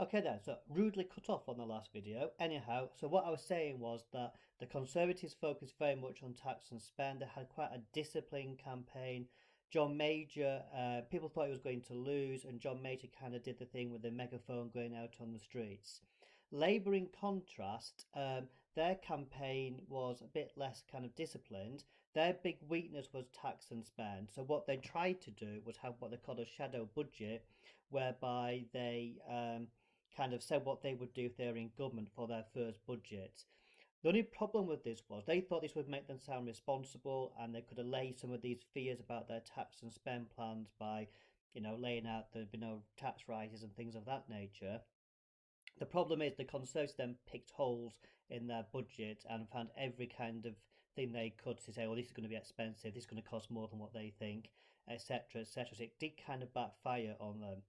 Okay then, so rudely cut off on the last video. Anyhow, so what I was saying was that the Conservatives focused very much on tax and spend. They had quite a disciplined campaign. John Major, people thought he was going to lose, and John Major kind of did the thing with the megaphone going out on the streets. Labour, in contrast, their campaign was a bit less kind of disciplined. Their big weakness was tax and spend. So what they tried to do was have what they called a shadow budget, whereby they kind of said what they would do if they were in government for their first budget. The only problem with this was they thought this would make them sound responsible and they could allay some of these fears about their tax and spend plans by, laying out there'd be no tax rises and things of that nature. The problem is the Conservatives then picked holes in their budget and found every kind of thing they could to say, oh, this is going to be expensive, this is going to cost more than what they think, etc., etc. So it did kind of backfire on them.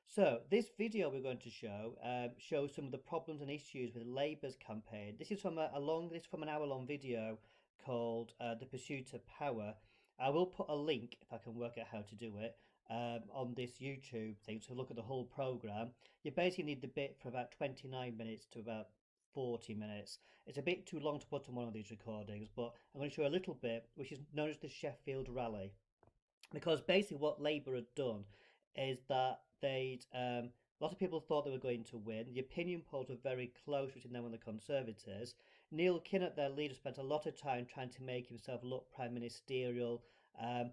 So this video we're going to show shows some of the problems and issues with Labour's campaign. This is from an hour-long video called "The Pursuit of Power." I will put a link if I can work out how to do it on this YouTube thing. So look at the whole program. You basically need the bit for about 29 minutes to about 40 minutes. It's a bit too long to put on one of these recordings, but I'm going to show a little bit, which is known as the Sheffield Rally, because basically what Labour had done is that a lot of people thought they were going to win. The opinion polls were very close between them and the Conservatives. Neil Kinnock, their leader, spent a lot of time trying to make himself look prime ministerial. And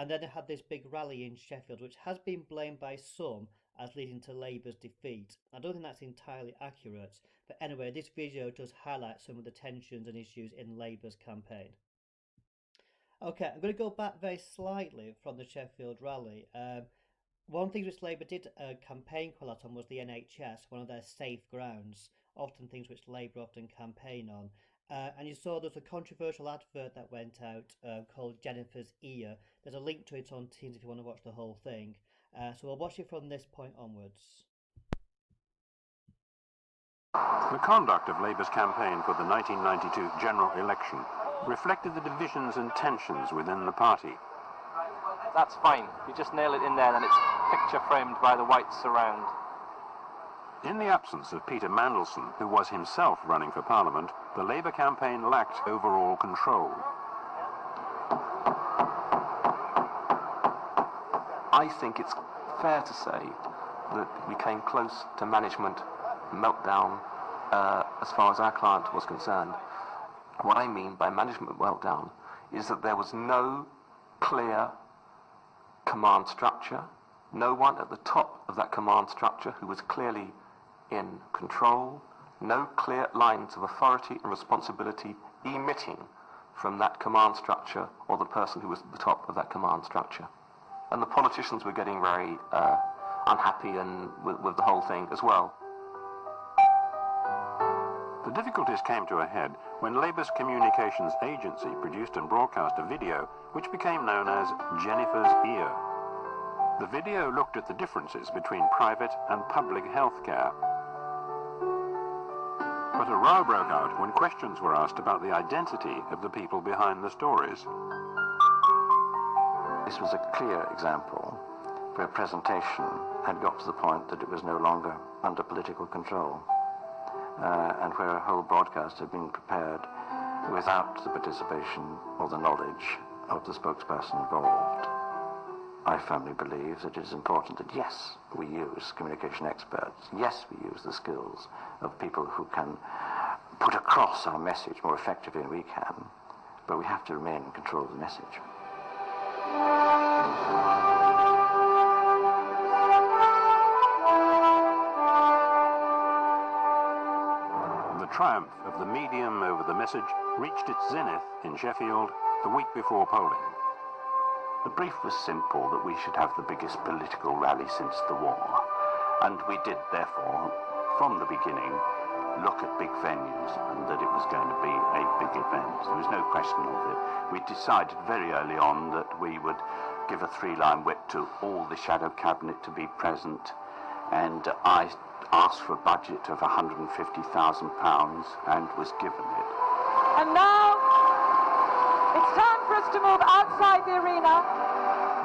then they had this big rally in Sheffield, which has been blamed by some as leading to Labour's defeat. I don't think that's entirely accurate. But anyway, this video does highlight some of the tensions and issues in Labour's campaign. Okay, I'm going to go back very slightly from the Sheffield rally. One thing which Labour did campaign quite a lot on was the NHS, one of their safe grounds, often things which Labour often campaign on. And you saw there's a controversial advert that went out called Jennifer's Ear. There's a link to it on Teams if you want to watch the whole thing. So we'll watch it from this point onwards. The conduct of Labour's campaign for the 1992 general election reflected the divisions and tensions within the party. That's fine. You just nail it in there and it's picture framed by the white surround. In the absence of Peter Mandelson, who was himself running for Parliament, the Labour campaign lacked overall control. I think it's fair to say that we came close to management meltdown as far as our client was concerned. What I mean by management meltdown is that there was no clear command structure, no one at the top of that command structure who was clearly in control, no clear lines of authority and responsibility emitting from that command structure or the person who was at the top of that command structure. And the politicians were getting very unhappy and with the whole thing as well. The difficulties came to a head when Labour's communications agency produced and broadcast a video which became known as Jennifer's Ear. The video looked at the differences between private and public health care. But a row broke out when questions were asked about the identity of the people behind the stories. This was a clear example where presentation had got to the point that it was no longer under political control, and where a whole broadcast had been prepared without the participation or the knowledge of the spokesperson involved. I firmly believe that it is important that, yes, we use communication experts, yes, we use the skills of people who can put across our message more effectively than we can, but we have to remain in control of the message. The triumph of the medium over the message reached its zenith in Sheffield the week before polling. The brief was simple, that we should have the biggest political rally since the war. And we did, therefore, from the beginning, look at big venues and that it was going to be a big event. There was no question of it. We decided very early on that we would give a three-line whip to all the shadow cabinet to be present, and I asked for a budget of £150,000 and was given it. And now it's time for us to move outside the arena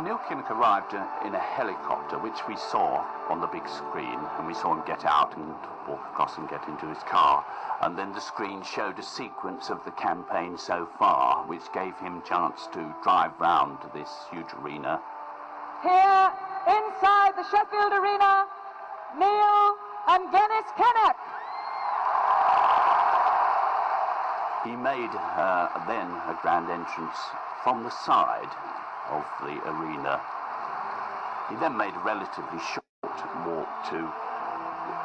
Neil Kinnock arrived in a helicopter, which we saw on the big screen, and we saw him get out and walk across and get into his car. And then the screen showed a sequence of the campaign so far, which gave him a chance to drive round this huge arena. Here, inside the Sheffield Arena, Neil and Dennis Kinnock. He made then a grand entrance from the side of the arena. He then made a relatively short walk to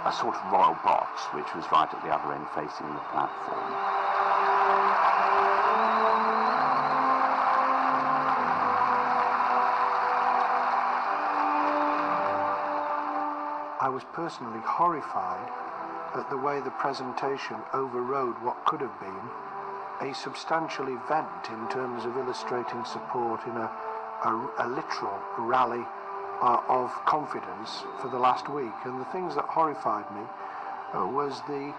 a sort of royal box, which was right at the other end facing the platform. I was personally horrified at the way the presentation overrode what could have been a substantial event in terms of illustrating support in a literal rally of confidence for the last week. And the things that horrified me was the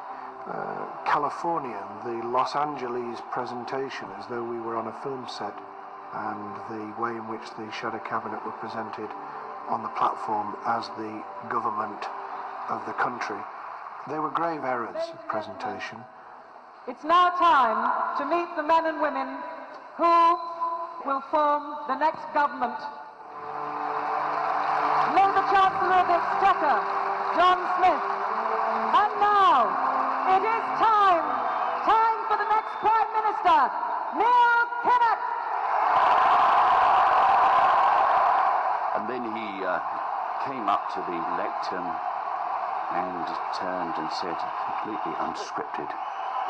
Californian, the Los Angeles presentation, as though we were on a film set, and the way in which the Shadow Cabinet were presented on the platform as the government of the country. They were grave errors of presentation. It's now time to meet the men and women who will form the next government. Labour Chancellor of the Exchequer, John Smith. And now, it is time for the next Prime Minister, Neil Kinnock. And then he came up to the lectern and turned and said, completely unscripted,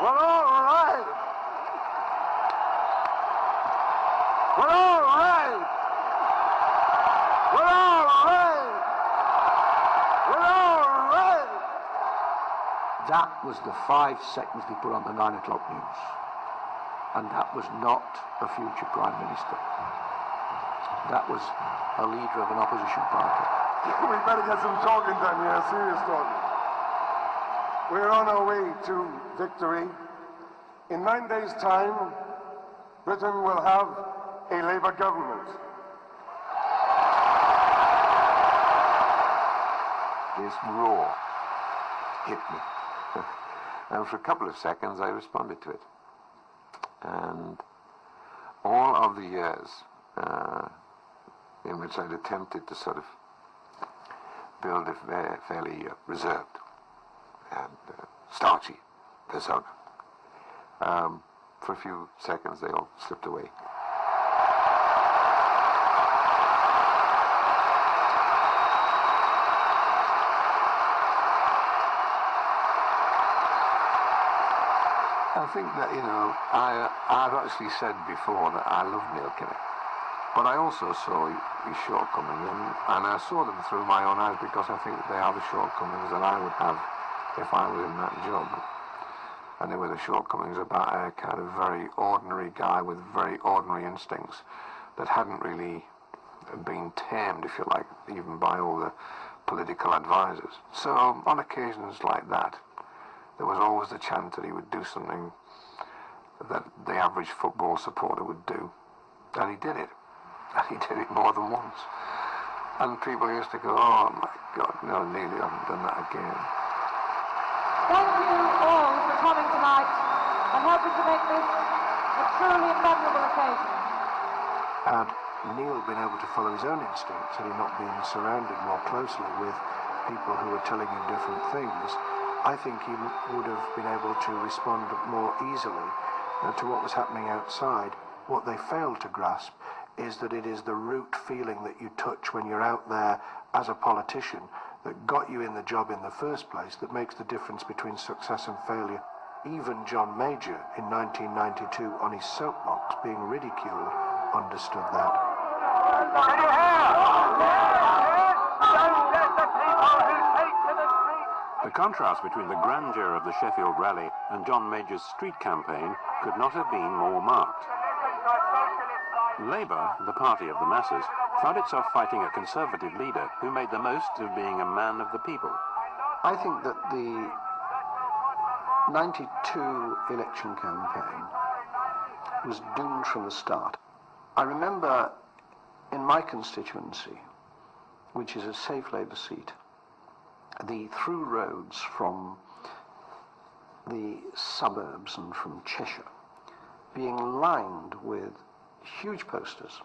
"We're all right. We're all right. We're all right. We're all right." That was the 5 seconds they put on the 9 o'clock news. And that was not a future Prime Minister. That was a leader of an opposition party. We better get some talking done here, serious talking. We're on our way to victory. In 9 days' time, Britain will have a Labour government. This roar hit me. And for a couple of seconds I responded to it. And all of the years in which I'd attempted to sort of build a fairly reserved and starchy persona, for a few seconds they all slipped away. I think that, I've actually said before that I love Neil Kinnock, but I also saw his shortcomings, and I saw them through my own eyes because I think that they are the shortcomings that I would have if I was in that job. And they were the shortcomings about a kind of very ordinary guy with very ordinary instincts that hadn't really been tamed, if you like, even by all the political advisors. So on occasions like that, there was always the chance that he would do something that the average football supporter would do. And he did it. And he did it more than once. And people used to go, "Oh my God, no, Neil, you haven't done that again." Thank you all for coming tonight and helping to make this a truly memorable occasion. Had Neil been able to follow his own instincts, had he not been surrounded more closely with people who were telling him different things, I think he would have been able to respond more easily to what was happening outside. What they failed to grasp is that it is the root feeling that you touch when you're out there as a politician that got you in the job in the first place that makes the difference between success and failure. Even John Major in 1992 on his soapbox being ridiculed understood that. Can you hear? Don't let the people who take to the streets. The contrast between the grandeur of the Sheffield rally and John Major's street campaign could not have been more marked. Labour, the party of the masses, found itself fighting a Conservative leader who made the most of being a man of the people. I think that the 92 election campaign was doomed from the start. I remember in my constituency, which is a safe Labour seat, the through roads from the suburbs and from Cheshire being lined with huge posters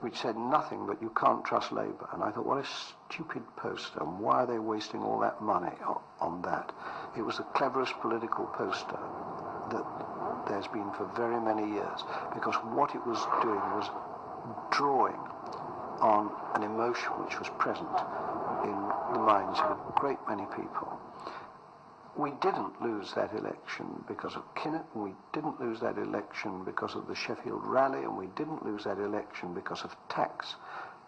which said nothing but "you can't trust Labour." And I thought, what a stupid poster, and why are they wasting all that money on that? It was the cleverest political poster that there's been for very many years, because what it was doing was drawing on an emotion which was present in the minds of a great many people. We didn't lose that election because of Kinnock, and we didn't lose that election because of the Sheffield Rally, and we didn't lose that election because of tax.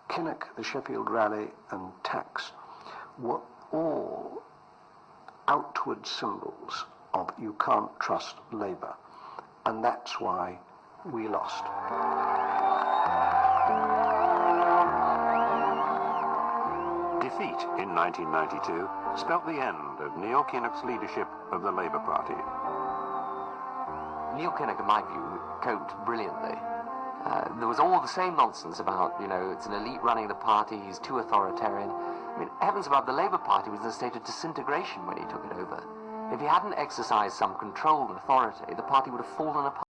Kinnock, the Sheffield Rally, and tax were all outward symbols of "you can't trust Labour," and that's why we lost. Defeat in 1992 spelt the end of Neil Kinnock's leadership of the Labour Party. Neil Kinnock, in my view, coped brilliantly. There was all the same nonsense about, it's an elite running the party, he's too authoritarian. I mean, heavens above, the Labour Party was in a state of disintegration when he took it over. If he hadn't exercised some control and authority, the party would have fallen apart.